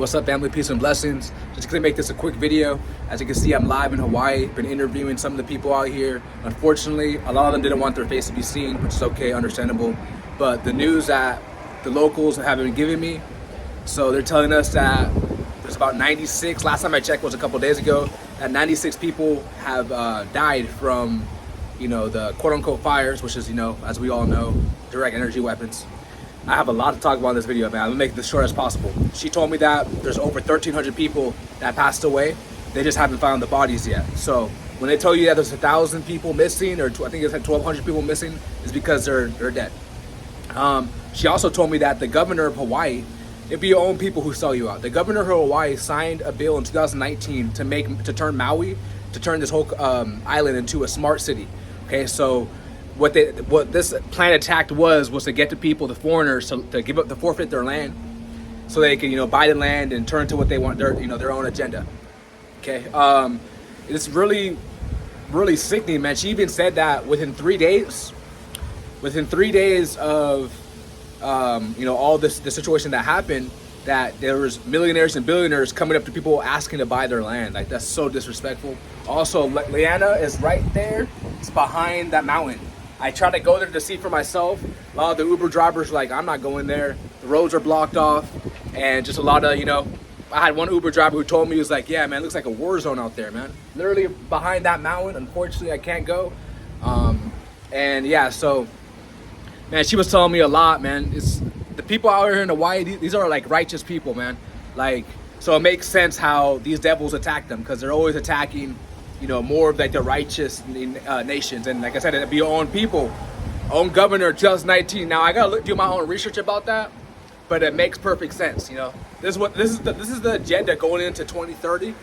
What's up, family? Peace and blessings. Just gonna make this a quick video. As you can see, I'm live in Hawaii. Been interviewing some of the people out here. Unfortunately, a lot of them didn't want their face to be seen, which is okay, understandable. But the news that the locals have been giving me, so they're telling us that there's about 96. Last time I checked was a couple days ago. That 96 people have died from, the quote-unquote fires, which is, as we all know, direct energy weapons. I have a lot to talk about in this video, man. I'm gonna make this short as possible. She told me that there's over 1,300 people that passed away. They just haven't found the bodies yet. So when they tell you that there's 1,000 people missing, or I think it's like 1,200 people missing, it's because they're dead. She also told me that the governor of Hawaii, it'd be your own people who sell you out. The governor of Hawaii signed a bill in 2019 to turn Maui, to turn this whole island into a smart city. Okay, so what this plan attack was to get the people, the foreigners, to forfeit their land, so they can buy the land and turn to what they want, their own agenda. Okay, it's really sickening, man. She even said that within 3 days of all the situation that happened, that there was millionaires and billionaires coming up to people asking to buy their land. Like, that's so disrespectful. Also, Liana is right there. It's behind that mountain. I tried to go there to see for myself. A lot of the Uber drivers were like, I'm not going there. The roads are blocked off. And just a lot of, I had one Uber driver who told me, he was like, yeah, man, it looks like a war zone out there, man. Literally behind that mountain. Unfortunately, I can't go. And yeah, so, man, she was telling me a lot, man. It's the people out here in Hawaii, these are like righteous people, man. Like, so it makes sense how these devils attack them, because they're always attacking more of like the righteous nations. And like I said, it'd be your own people, own governor, 2019. Now I gotta do my own research about that, but it makes perfect sense. This is the agenda going into 2030,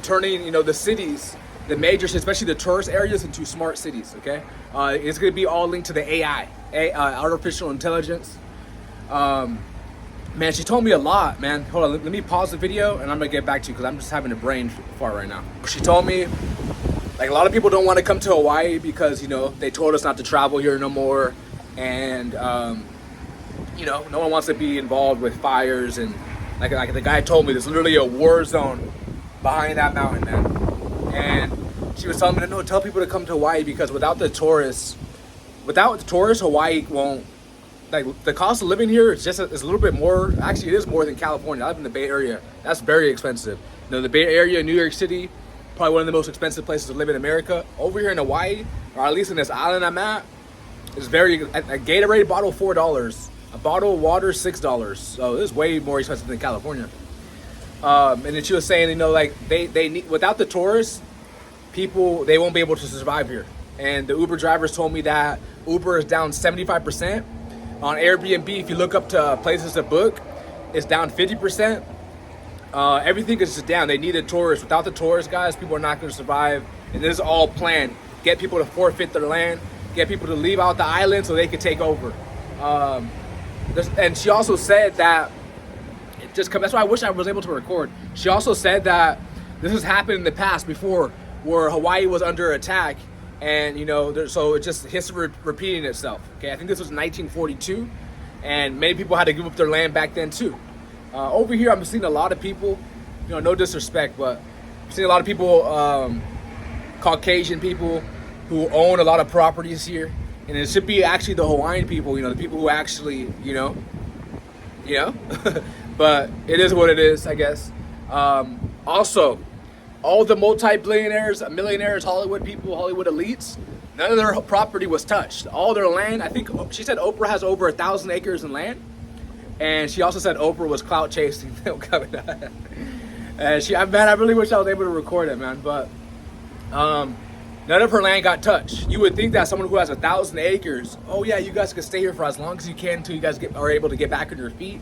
turning the cities, the major, especially the tourist areas, into smart cities. Okay, it's gonna be all linked to the AI, artificial intelligence. Man, she told me a lot, man. Hold on, let me pause the video and I'm gonna get back to you, because I'm just having a brain fart right now. She told me, like, a lot of people don't want to come to Hawaii because, they told us not to travel here no more. And, no one wants to be involved with fires. And like the guy told me, there's literally a war zone behind that mountain, man. And she was telling me, no, tell people to come to Hawaii, because without the tourists, Hawaii won't, like, the cost of living here is just it's a little bit more. Actually, it is more than California. I live in the Bay Area. That's very expensive. The Bay Area, New York City, probably one of the most expensive places to live in America. Over here in Hawaii, or at least in this island I'm at, is very, a Gatorade bottle $4, a bottle of water $6. So this is way more expensive than California. And then she was saying, like, they need, without the tourists, people, they won't be able to survive here. And the Uber drivers told me that Uber is down 75%. On Airbnb, if you look up to places to book, it's down 50%. Everything is just down. They need the tourists. Without the tourists, guys, people are not going to survive. And this is all planned. Get people to forfeit their land. Get people to leave out the island so they can take over. And she also said that, that's why I wish I was able to record. She also said that this has happened in the past before, where Hawaii was under attack. And so it's just history repeating itself. Okay, I think this was 1942, and many people had to give up their land back then too. Over here, I'm seeing a lot of people, no disrespect, but I'm seeing a lot of people, Caucasian people, who own a lot of properties here, and it should be actually the Hawaiian people, the people who actually, but it is what it is, I guess. Also, all the multi-billionaires, millionaires, Hollywood people, Hollywood elites, none of their property was touched. All their land, I think she said Oprah has over 1,000 acres in land. And she also said Oprah was clout chasing. And I really wish I was able to record it, man. But none of her land got touched. You would think that someone who has 1,000 acres, oh yeah, you guys can stay here for as long as you can until you guys are able to get back on your feet.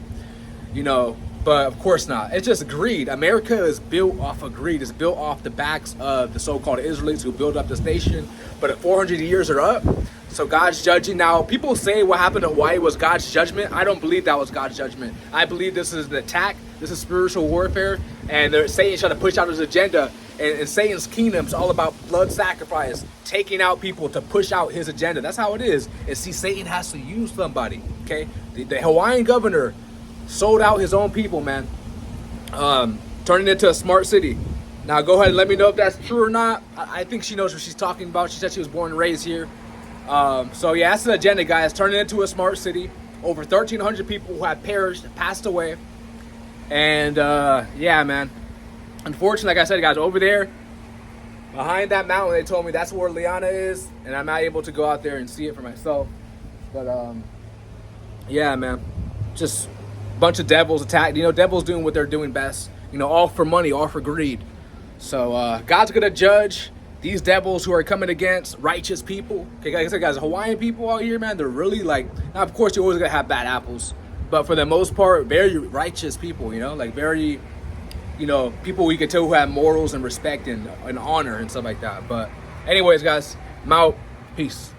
But of course not. It's just greed. America is built off of greed. It's built off the backs of the so-called Israelites who built up this nation. But 400 years are up. So God's judging. Now, people say what happened to Hawaii was God's judgment. I don't believe that was God's judgment. I believe this is an attack. This is spiritual warfare. And Satan's trying to push out his agenda. And Satan's kingdom is all about blood sacrifice, taking out people to push out his agenda. That's how it is. And see, Satan has to use somebody. Okay? The Hawaiian governor sold out his own people, man. turning it into a smart city. Now go ahead and let me know if that's true or not. I think she knows what she's talking about. She said she was born and raised here. So yeah, that's the agenda, guys. Turning it into a smart city. Over 1,300 people who have perished, passed away. And yeah, man. Unfortunately, like I said, guys, over there, behind that mountain, they told me that's where Liana is. And I'm not able to go out there and see it for myself. But yeah, man. Just a bunch of devils attacked. You know, devils doing what they're doing best. You know, all for money, all for greed. So God's gonna judge these devils who are coming against righteous people. Okay, like I said, guys, Hawaiian people out here, man, they're really like, now of course you're always gonna have bad apples, but for the most part, very righteous people, you know, like very, you know, people you can tell who have morals and respect and honor and stuff like that. But anyways, guys, I'm out. Peace.